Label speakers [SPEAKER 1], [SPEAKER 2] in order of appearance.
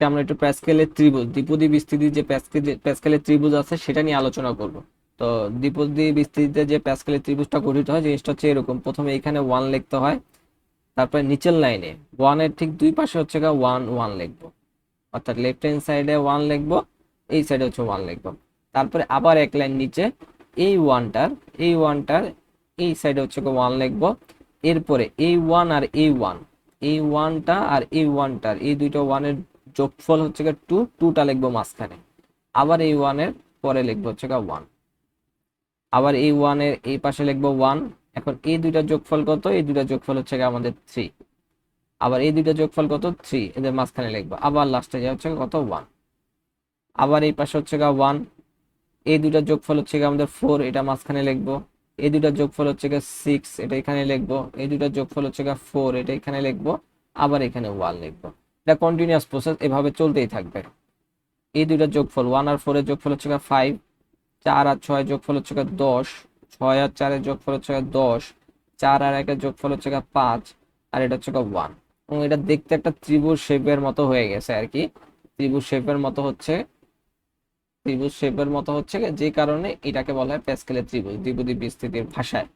[SPEAKER 1] আমরা একটু প্যাসকেলের ত্রিভুজ, দ্বিপদী বিস্তৃতির যে প্যাসকেলের ত্রিভুজ আছে সেটা নিয়ে আলোচনা করব। তো দ্বিপদী বিস্তৃতিতে যে প্যাসকেলের ত্রিভুজটা গঠিত হয় জিনিসটা হচ্ছে এরকম, প্রথমে এখানে 1 লিখতে হয়, তারপরে নিচের লাইনে 1 এর ঠিক দুই পাশে হচ্ছে 1 1 লিখবো, অর্থাৎ লেফট হ্যান্ড সাইডে 1 লিখবো, এই সাইডে হচ্ছে 1 লিখবো। তারপরে আবার এক লাইন নিচে এই ওয়ানটার এই সাইডে হচ্ছে 1 লিখবো। এরপরে এই 1 আর এই ওয়ানটা আর এই ওয়ানটার এই দুইটা ওয়ানের যোগফল হচ্ছে 2, 2টা লিখবো মাঝখানে। আবার এই ওয়ানের পরে লিখবো হচ্ছে 1, আবার এই ওয়ানের এই পাশে লিখবো 1। এখন এই দুইটা যোগফল কত? এই দুইটা যোগফল হচ্ছে আমাদের 3। আবার এই দুইটা যোগফল কত? 3, এদের মাঝখানে লিখবো। আবার লাস্টে যা হচ্ছে কত? 1। আবার এই পাশে হচ্ছে 1, এই দুইটা যোগফল হচ্ছে আমাদের 4, এটা মাঝখানে লিখবো। এই দুইটা যোগফল হচ্ছে 6, এটা এখানে লিখবো। এই দুইটা যোগফল হচ্ছে 4, এটা এখানে লিখবো। আবার এখানে 1 লিখবো। এটা কন্টিনিউয়াস প্রসেস, এভাবে চলতেই থাকবে। এই দুইটা যোগফল 1 আর 4 এর যোগফল হচ্ছে 5, 4 আর 6 যোগফল হচ্ছে 10, 6 আর 4 এর যোগফল হচ্ছে 10, 4 আর 1 এর যোগফল হচ্ছে 5, আর এটা হচ্ছে 1। এবং এটা দেখতে একটা ত্রিভুজ শেপের মতো হয়ে গেছে আর কি। ত্রিভুজ শেপের মতো হচ্ছে, যে কারণে এটাকে বলা হয় প্যাসকেলের ত্রিভুজ দ্বিপদী বিস্তৃতির ভাষায়।